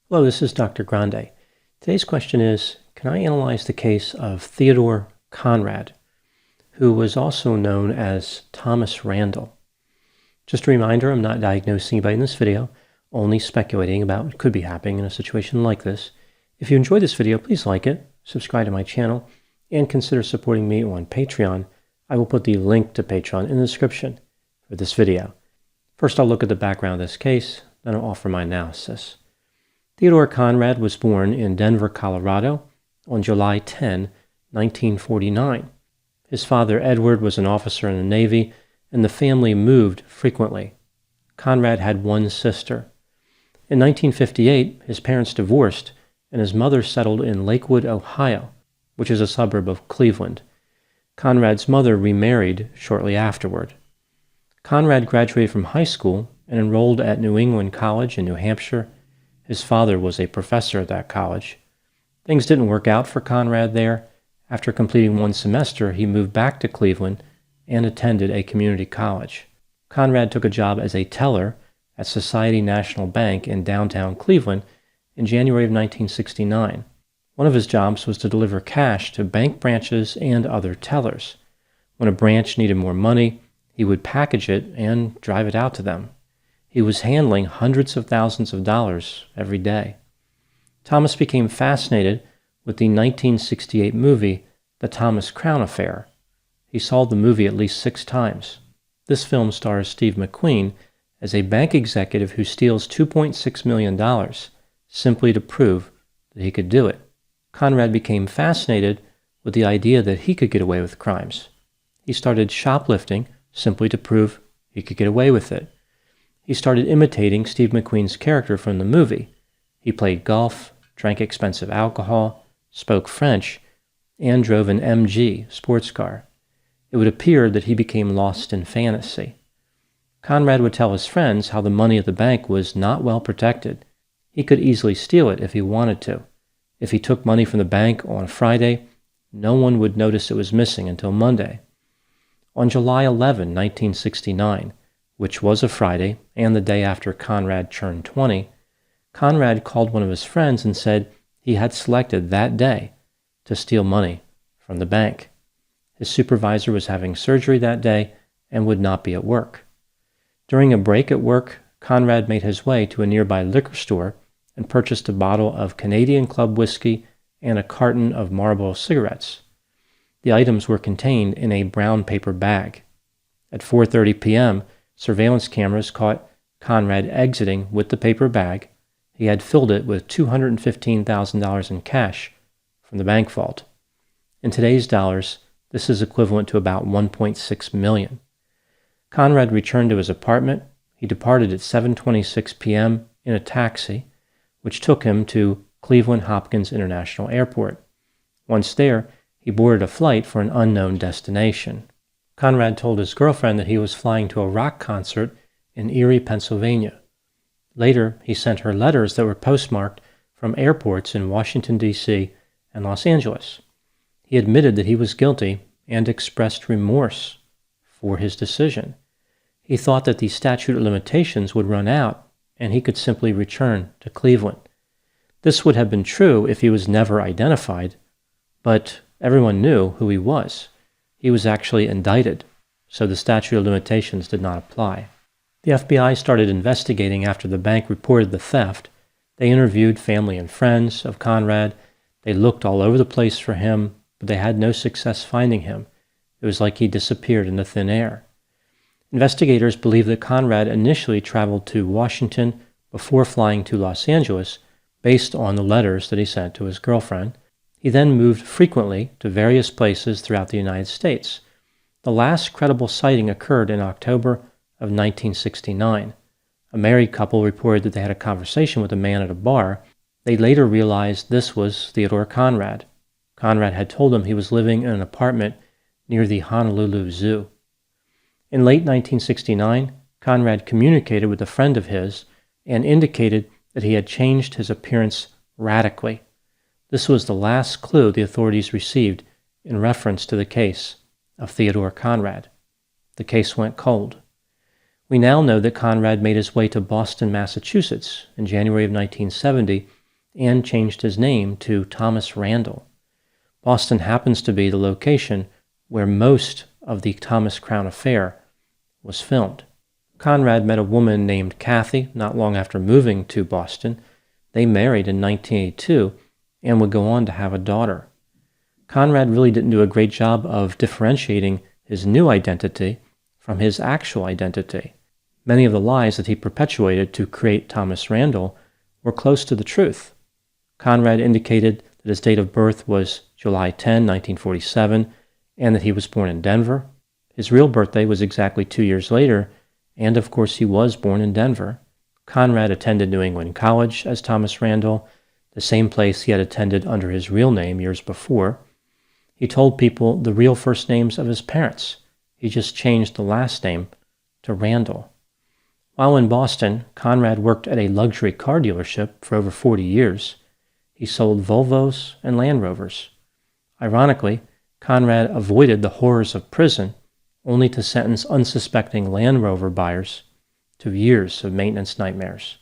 Hello, this is Dr. Grande. Today's question is, can I analyze the case of Theodore Conrad, who was also known as Thomas Randele? Just a reminder, I'm not diagnosing anybody in this video, only speculating about what could be happening in a situation like this. If you enjoyed this video, please like it, subscribe to my channel, and consider supporting me on Patreon. I will put the link to Patreon in the description for this video. First, I'll look at the background of this case, then I'll offer my analysis. Theodore Conrad was born in Denver, Colorado on July 10, 1949. His father, Edward, was an officer in the Navy, and the family moved frequently. Conrad had one sister. In 1958, his parents divorced, and his mother settled in Lakewood, Ohio, which is a suburb of Cleveland. Conrad's mother remarried shortly afterward. Conrad graduated from high school and enrolled at New England College in New Hampshire. His father was a professor at that college. Things didn't work out for Conrad there. After completing one semester, he moved back to Cleveland and attended a community college. Conrad took a job as a teller at Society National Bank in downtown Cleveland in January of 1969. One of his jobs was to deliver cash to bank branches and other tellers. When a branch needed more money, he would package it and drive it out to them. He was handling hundreds of thousands of dollars every day. Thomas became fascinated with the 1968 movie, The Thomas Crown Affair. He saw the movie at least 6 times. This film stars Steve McQueen as a bank executive who steals $2.6 million simply to prove that he could do it. Conrad became fascinated with the idea that he could get away with crimes. He started shoplifting simply to prove he could get away with it. He started imitating Steve McQueen's character from the movie. He played golf, drank expensive alcohol, spoke French, and drove an MG sports car. It would appear that he became lost in fantasy. Conrad would tell his friends how the money at the bank was not well protected. He could easily steal it if he wanted to. If he took money from the bank on Friday, no one would notice it was missing until Monday. On July 11, 1969, which was a Friday and the day after Conrad turned 20, Conrad called one of his friends and said he had selected that day to steal money from the bank. His supervisor was having surgery that day and would not be at work. During a break at work, Conrad made his way to a nearby liquor store and purchased a bottle of Canadian Club whiskey and a carton of Marlboro cigarettes. The items were contained in a brown paper bag. At 4:30 p.m., surveillance cameras caught Conrad exiting with the paper bag. He had filled it with $215,000 in cash from the bank vault. In today's dollars, this is equivalent to about $1.6 million. Conrad returned to his apartment. He departed at 7:26 p.m. in a taxi, which took him to Cleveland Hopkins International Airport. Once there, he boarded a flight for an unknown destination. Conrad told his girlfriend that he was flying to a rock concert in Erie, Pennsylvania. Later, he sent her letters that were postmarked from airports in Washington, D.C. and Los Angeles. He admitted that he was guilty and expressed remorse for his decision. He thought that the statute of limitations would run out and he could simply return to Cleveland. This would have been true if he was never identified, but everyone knew who he was. He was actually indicted, so the statute of limitations did not apply. The FBI started investigating after the bank reported the theft. They interviewed family and friends of Conrad. They looked all over the place for him, but they had no success finding him. It was like he disappeared into thin air. Investigators believe that Conrad initially traveled to Washington before flying to Los Angeles based on the letters that he sent to his girlfriend. He then moved frequently to various places throughout the United States. The last credible sighting occurred in October of 1969. A married couple reported that they had a conversation with a man at a bar. They later realized this was Theodore Conrad. Conrad had told them he was living in an apartment near the Honolulu Zoo. In late 1969, Conrad communicated with a friend of his and indicated that he had changed his appearance radically. This was the last clue the authorities received in reference to the case of Theodore Conrad. The case went cold. We now know that Conrad made his way to Boston, Massachusetts in January of 1970 and changed his name to Thomas Randele. Boston happens to be the location where most of the Thomas Crown affair was filmed. Conrad met a woman named Kathy not long after moving to Boston. They married in 1982 and would go on to have a daughter. Conrad really didn't do a great job of differentiating his new identity from his actual identity. Many of the lies that he perpetuated to create Thomas Randele were close to the truth. Conrad indicated that his date of birth was July 10, 1947, and that he was born in Denver. His real birthday was exactly 2 years later, and of course he was born in Denver. Conrad attended New England College as Thomas Randele, the same place he had attended under his real name years before. He told people the real first names of his parents. He just changed the last name to Randall. While in Boston, Conrad worked at a luxury car dealership for over 40 years. He sold Volvos and Land Rovers. Ironically, Conrad avoided the horrors of prison only to sentence unsuspecting Land Rover buyers to years of maintenance nightmares.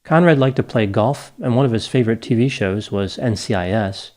Conrad liked to play golf, and one of his favorite TV shows was NCIS.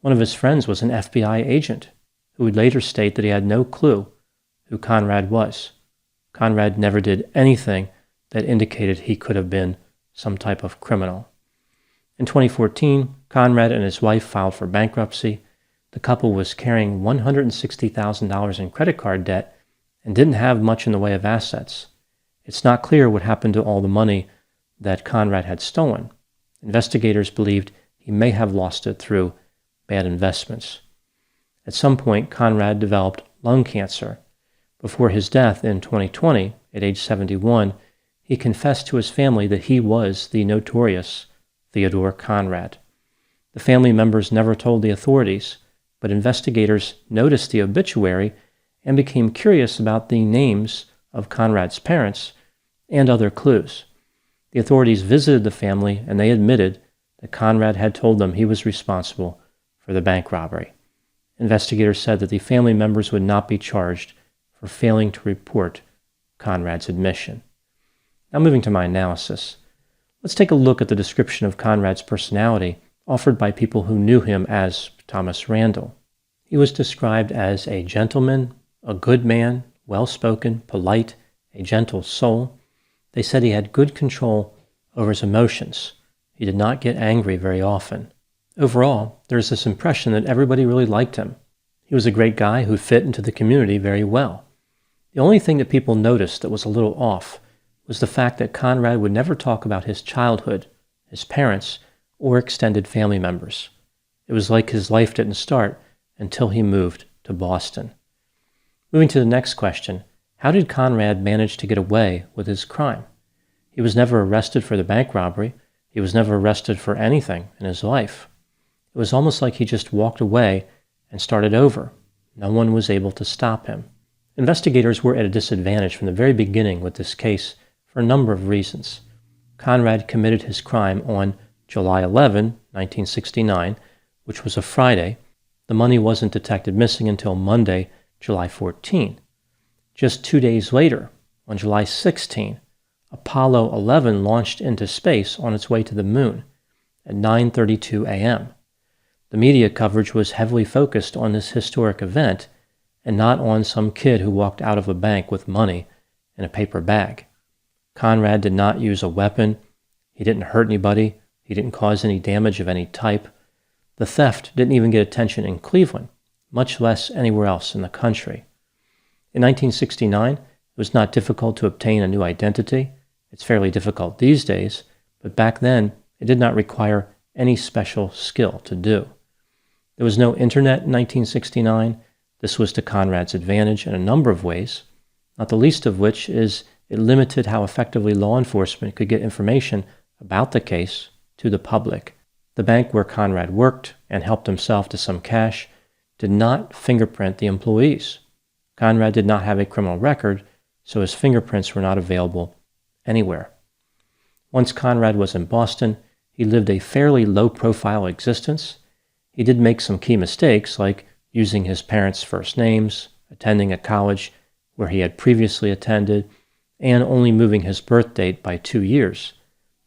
One of his friends was an FBI agent who would later state that he had no clue who Conrad was. Conrad never did anything that indicated he could have been some type of criminal. In 2014, Conrad and his wife filed for bankruptcy. The couple was carrying $160,000 in credit card debt and didn't have much in the way of assets. It's not clear what happened to all the money that Conrad had stolen. Investigators believed he may have lost it through bad investments. At some point, Conrad developed lung cancer. Before his death in 2020, at age 71, he confessed to his family that he was the notorious Theodore Conrad. The family members never told the authorities, but investigators noticed the obituary and became curious about the names of Conrad's parents and other clues. The authorities visited the family and they admitted that Conrad had told them he was responsible for the bank robbery. Investigators said that the family members would not be charged for failing to report Conrad's admission. Now moving to my analysis. Let's take a look at the description of Conrad's personality offered by people who knew him as Thomas Randele. He was described as a gentleman, a good man, well-spoken, polite, a gentle soul. They said he had good control over his emotions. He did not get angry very often. Overall, there's this impression that everybody really liked him. He was a great guy who fit into the community very well. The only thing that people noticed that was a little off was the fact that Conrad would never talk about his childhood, his parents, or extended family members. It was like his life didn't start until he moved to Boston. Moving to the next question, how did Conrad manage to get away with his crime? He was never arrested for the bank robbery. He was never arrested for anything in his life. It was almost like he just walked away and started over. No one was able to stop him. Investigators were at a disadvantage from the very beginning with this case for a number of reasons. Conrad committed his crime on July 11, 1969, which was a Friday. The money wasn't detected missing until Monday, July 14. Just 2 days later, on July 16, Apollo 11 launched into space on its way to the moon at 9:32 a.m. The media coverage was heavily focused on this historic event and not on some kid who walked out of a bank with money in a paper bag. Conrad did not use a weapon. He didn't hurt anybody. He didn't cause any damage of any type. The theft didn't even get attention in Cleveland, much less anywhere else in the country. In 1969, it was not difficult to obtain a new identity. It's fairly difficult these days, but back then, it did not require any special skill to do. There was no internet in 1969. This was to Conrad's advantage in a number of ways, not the least of which is it limited how effectively law enforcement could get information about the case to the public. The bank where Conrad worked and helped himself to some cash did not fingerprint the employees. Conrad did not have a criminal record, so his fingerprints were not available anywhere. Once Conrad was in Boston, he lived a fairly low-profile existence. He did make some key mistakes, like using his parents' first names, attending a college where he had previously attended, and only moving his birth date by 2 years.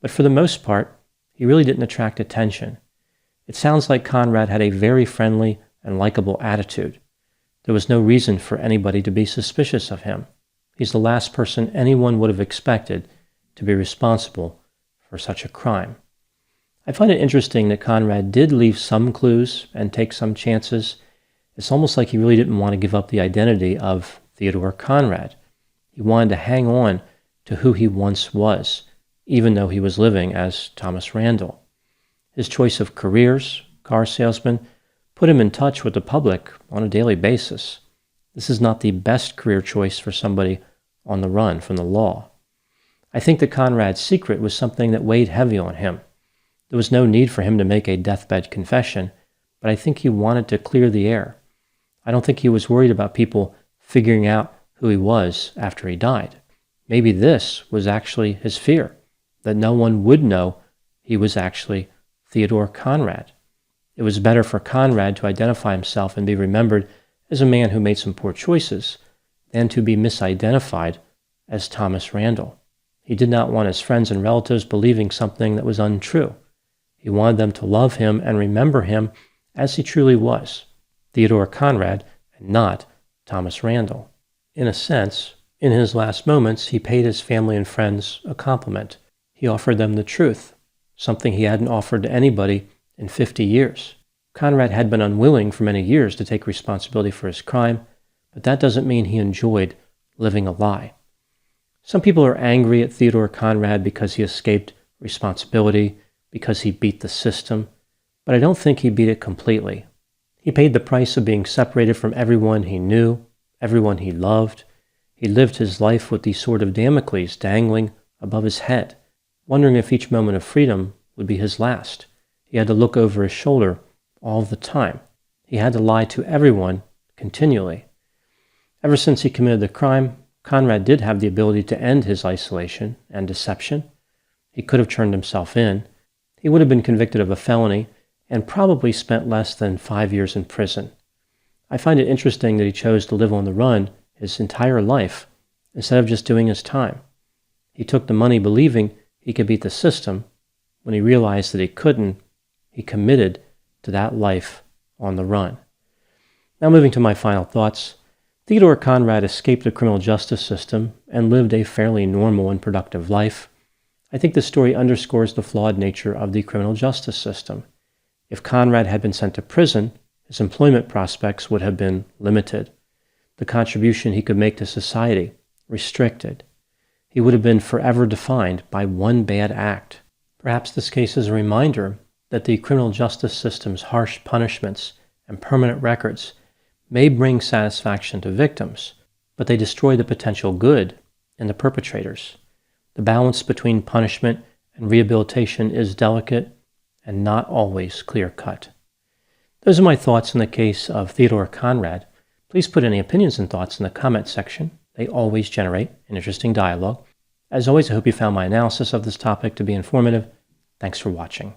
But for the most part, he really didn't attract attention. It sounds like Conrad had a very friendly and likable attitude. There was no reason for anybody to be suspicious of him. He's the last person anyone would have expected to be responsible for such a crime. I find it interesting that Conrad did leave some clues and take some chances. It's almost like he really didn't want to give up the identity of Theodore Conrad. He wanted to hang on to who he once was, even though he was living as Thomas Randele. His choice of careers, car salesman, put him in touch with the public on a daily basis. This is not the best career choice for somebody on the run from the law. I think that Conrad's secret was something that weighed heavy on him. There was no need for him to make a deathbed confession, but I think he wanted to clear the air. I don't think he was worried about people figuring out who he was after he died. Maybe this was actually his fear, that no one would know he was actually Theodore Conrad. It was better for Conrad to identify himself and be remembered as a man who made some poor choices than to be misidentified as Thomas Randele. He did not want his friends and relatives believing something that was untrue. He wanted them to love him and remember him as he truly was, Theodore Conrad, and not Thomas Randele. In a sense, in his last moments, he paid his family and friends a compliment. He offered them the truth, something he hadn't offered to anybody in 50 years. Conrad had been unwilling for many years to take responsibility for his crime, but that doesn't mean he enjoyed living a lie. Some people are angry at Theodore Conrad because he escaped responsibility, because he beat the system, but I don't think he beat it completely. He paid the price of being separated from everyone he knew, everyone he loved. He lived his life with the sword of Damocles dangling above his head, wondering if each moment of freedom would be his last. He had to look over his shoulder all the time. He had to lie to everyone continually. Ever since he committed the crime, Conrad did have the ability to end his isolation and deception. He could have turned himself in. He would have been convicted of a felony and probably spent less than 5 years in prison. I find it interesting that he chose to live on the run his entire life instead of just doing his time. He took the money believing he could beat the system. When he realized that he couldn't, he committed to that life on the run. Now moving to my final thoughts. Theodore Conrad escaped the criminal justice system and lived a fairly normal and productive life. I think the story underscores the flawed nature of the criminal justice system. If Conrad had been sent to prison, his employment prospects would have been limited. The contribution he could make to society, restricted. He would have been forever defined by one bad act. Perhaps this case is a reminder that the criminal justice system's harsh punishments and permanent records may bring satisfaction to victims, but they destroy the potential good in the perpetrators. The balance between punishment and rehabilitation is delicate and not always clear-cut. Those are my thoughts in the case of Theodore Conrad. Please put any opinions and thoughts in the comment section. They always generate an interesting dialogue. As always, I hope you found my analysis of this topic to be informative. Thanks for watching.